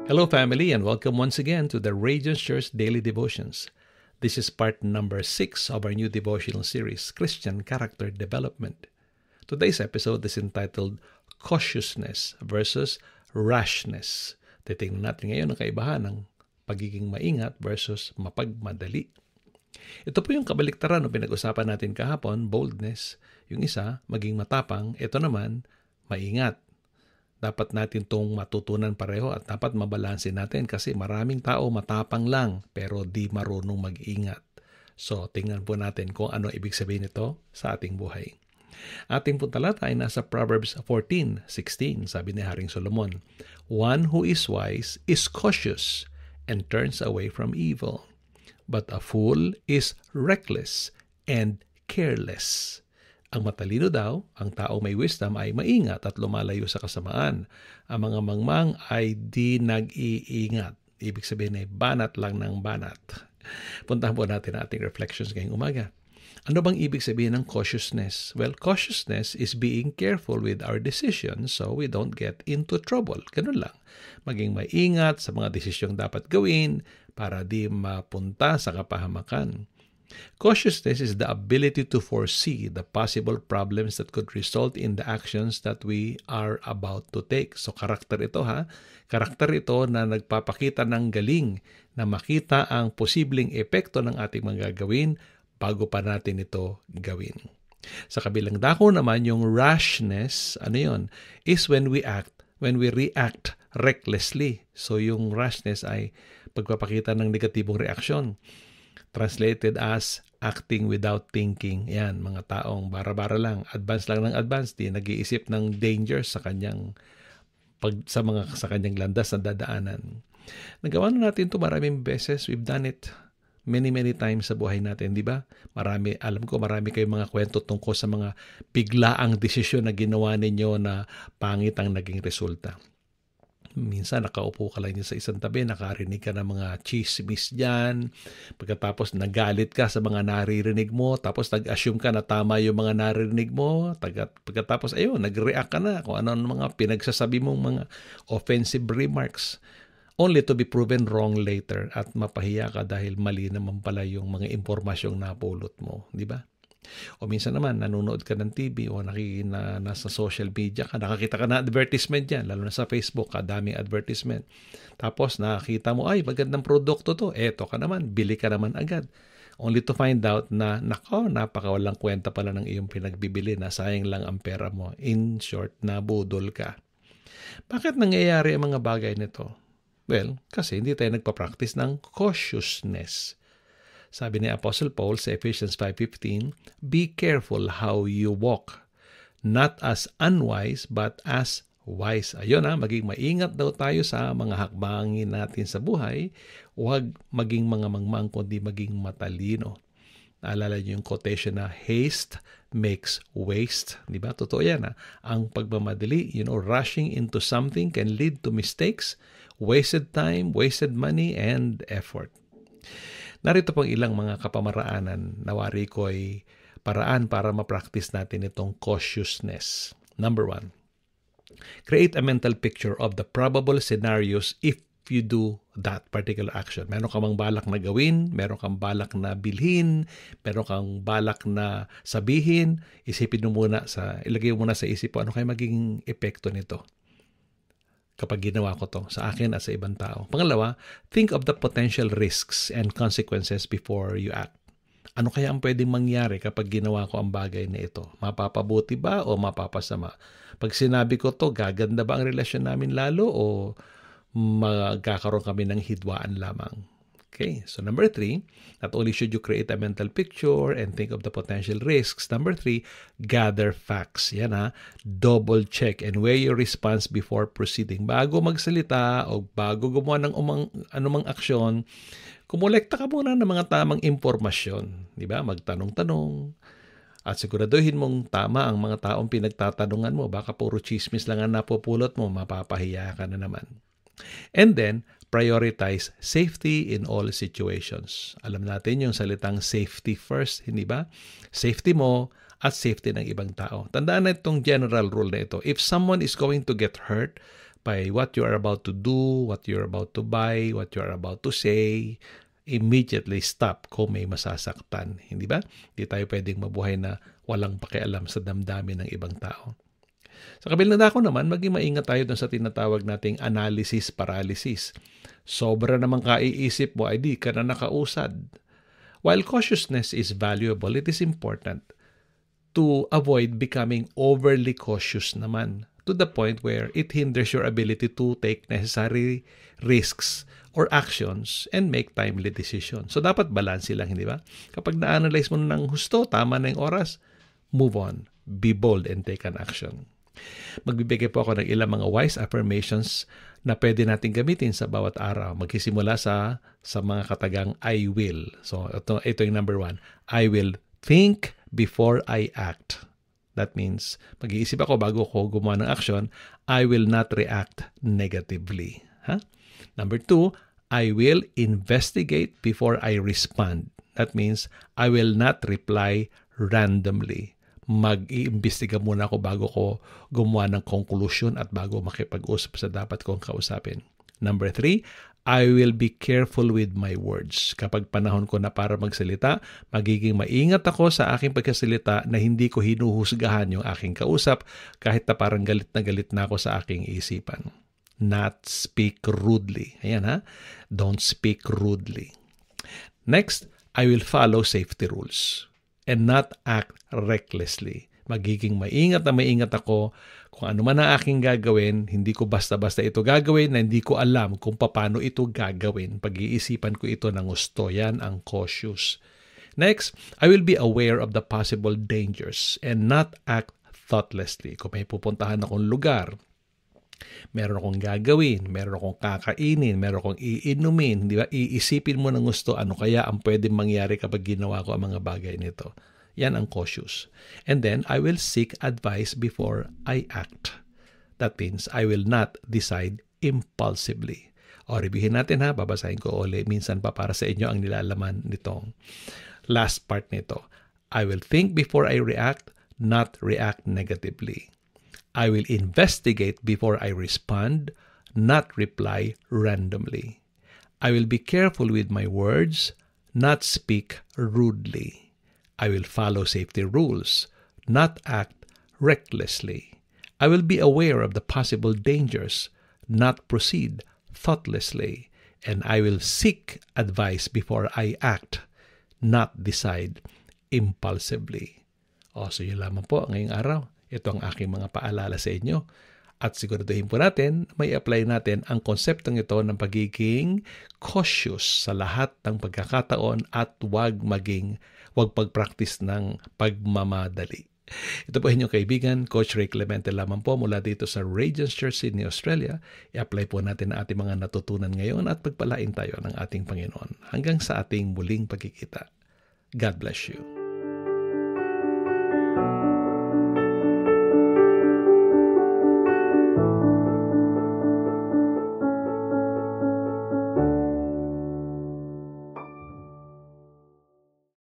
Hello, family, and welcome once again to the Radiant Church Daily Devotions. This is part number 6 of our new devotional series, Christian Character Development. Today's episode is entitled Cautiousness versus Rashness. Titingnan natin ngayon ang kaibahan ng pagiging maingat versus mapagmadali. Ito po yung kabaliktaran ng pinag-usapan natin kahapon, boldness. Yung isa, maging matapang. Ito naman, maingat. Dapat natin itong matutunan pareho at dapat mabalansin natin kasi maraming tao matapang lang pero di marunong mag-ingat. So, tingnan po natin kung ano ibig sabihin nito sa ating buhay. Ating puntalata ay nasa Proverbs 14:16. Sabi ni Haring Solomon, "One who is wise is cautious and turns away from evil. But a fool is reckless and careless." Ang matalino daw, ang tao may wisdom ay maingat at lumalayo sa kasamaan. Ang mga mangmang ay di nag-iingat. Ibig sabihin ay banat lang ng banat. Puntahan po natin ang ating reflections ngayong umaga. Ano bang ibig sabihin ng cautiousness? Well, cautiousness is being careful with our decisions so we don't get into trouble. Ganun lang. Maging maingat sa mga desisyong dapat gawin para di mapunta sa kapahamakan. Cautiousness is the ability to foresee the possible problems that could result in the actions that we are about to take. So, karakter ito ha. Karakter ito na nagpapakita ng galing na makita ang posibleng epekto ng ating mga gagawin bago pa natin ito gawin. Sa kabilang dako naman, yung rashness, ano yun? Is when we react recklessly. So, yung rashness ay pagpapakita ng negatibong reaksyon. Translated as acting without thinking. Yan, mga taong bara-bara lang, advance lang ng advance, di nag-iisip ng danger sa kanyang landas na dadaanan. Nagawa na natin 'to maraming beses. We've done it many times sa buhay natin, di ba? Alam ko marami kayong mga kwento tungkol sa mga biglaang desisyon na ginawa ninyo na pangit ang naging resulta. Minsan nakaupo ka lang sa isang tabi, nakarinig ka ng mga chismis dyan. Pagkatapos nagalit ka sa mga naririnig mo, tapos nag-assume ka na tama yung mga naririnig mo. Pagkatapos nag-react ka na kung ano mga pinagsasabi mong mga offensive remarks. Only to be proven wrong later at mapahiya ka dahil mali naman pala yung mga impormasyong napulot mo. Di ba? O minsan naman, nanonood ka ng TV o nasa social media ka, nakakita ka na advertisement dyan, lalo na sa Facebook, kadaming advertisement. Tapos nakakita mo, ay, magandang produkto to. Eto ka naman, bili ka naman agad. Only to find out na, napakawalang kwenta pala ng iyong pinagbibili na sayang lang ang pera mo. In short, nabudol ka. Bakit nangyayari ang mga bagay nito? Well, kasi hindi tayo nagpa-practice ng cautiousness. Sabi ni Apostle Paul sa Ephesians 5:15, "Be careful how you walk, not as unwise but as wise." Ayun maging maingat daw tayo sa mga hakbangin natin sa buhay. Huwag maging mga mangmang kundi maging matalino. Naalala niyo yung quotation na haste makes waste. Di ba? Totoo yan. Ang pagmamadali, rushing into something can lead to mistakes, wasted time, wasted money, and effort. Narito pang ilang mga kapamaraanan. Nawari ko ay paraan para ma-practice natin itong cautiousness. Number 1, create a mental picture of the probable scenarios if you do that particular action. Meron ka bang balak na gawin, meron kang balak na bilhin, meron kang balak na sabihin, ilagay mo muna sa isip mo, ano kaya magiging epekto nito kapag ginawa ko to sa akin at sa ibang tao. Pangalawa, think of the potential risks and consequences before you act. Ano kaya ang pwedeng mangyari kapag ginawa ko ang bagay na ito? Mapapabuti ba o mapapasama? Pag sinabi ko to, gaganda ba ang relasyon namin lalo o magkakaroon kami ng hidwaan lamang? Okay, so number 3, not only should you create a mental picture and think of the potential risks, number 3, gather facts. Yan double check and weigh your response before proceeding. Bago magsalita o bago gumawa ng anumang aksyon, kumolekta ka muna ng mga tamang impormasyon. Di ba? Magtanong-tanong. At siguraduhin mong tama ang mga taong pinagtatanungan mo. Baka puro chismis lang ang napupulot mo, mapapahiya ka na naman. And then, prioritize safety in all situations. Alam natin yung salitang safety first, hindi ba? Safety mo at safety ng ibang tao. Tandaan na itong general rule na ito. If someone is going to get hurt, by what you are about to do, what you're about to buy, what you are about to say, immediately stop kung may masasaktan. Hindi ba? Hindi tayo pwedeng mabuhay na walang pakialam sa damdamin ng ibang tao. Sa kabilang dako naman, maging maingat tayo dun sa tinatawag nating analysis paralysis. Sobra namang kaiisip mo, ay di ka na nakausad. While cautiousness is valuable, it is important to avoid becoming overly cautious naman to the point where it hinders your ability to take necessary risks or actions and make timely decisions. So dapat balance lang, hindi ba? Kapag na-analyze mo ng husto, tama na yung oras, move on, be bold and take an action. Magbibigay po ako ng ilang mga wise affirmations na pwede natin gamitin sa bawat araw. Magsisimula sa mga katagang I will. So ito yung number 1. I will think before I act. That means, mag-iisip ako bago ko gumawa ng action, I will not react negatively. Number 2, I will investigate before I respond. That means, I will not reply randomly. Mag-iimbestiga muna ako bago ko gumawa ng conclusion at bago makipag-usap sa dapat kong kausapin. Number 3, I will be careful with my words. Kapag panahon ko na para magsalita, magiging maingat ako sa aking pagkasalita na hindi ko hinuhusgahan yung aking kausap kahit na parang galit na ako sa aking isipan. Not speak rudely. Ayan ha. Don't speak rudely. Next, I will follow safety rules and not act recklessly. Magiging maingat ako kung ano man ang aking gagawin, hindi ko basta-basta ito gagawin na hindi ko alam kung paano ito gagawin. Pag-iisipan ko ito ng gusto. Yan ang cautious. Next, I will be aware of the possible dangers and not act thoughtlessly. Kung may pupuntahan akong lugar, meron akong gagawin, meron akong kakainin, meron akong iinumin, di ba? Iisipin mo ng gusto, ano kaya ang pwedeng mangyari kapag ginawa ko ang mga bagay nito. Yan ang cautious. And then, I will seek advice before I act. That means, I will not decide impulsively. O, reviewin natin ha, babasahin ko ulit. Minsan pa para sa inyo ang nilalaman nitong last part nito. I will think before I react, not react negatively. I will investigate before I respond, not reply randomly. I will be careful with my words, not speak rudely. I will follow safety rules, not act recklessly. I will be aware of the possible dangers, not proceed thoughtlessly. And I will seek advice before I act, not decide impulsively. So yun lamang po ngayong araw. Ito ang aking mga paalala sa inyo. At siguraduhin po natin, may apply natin ang konseptong ito ng pagiging cautious sa lahat ng pagkakataon at huwag pag-practice ng pagmamadali. Ito po inyong kaibigan, Coach Ray Clemente lamang po mula dito sa Radiance Church Sydney, Australia. I-apply po natin ang ating mga natutunan ngayon at pagpalain tayo ng ating Panginoon. Hanggang sa ating muling pagkikita. God bless you.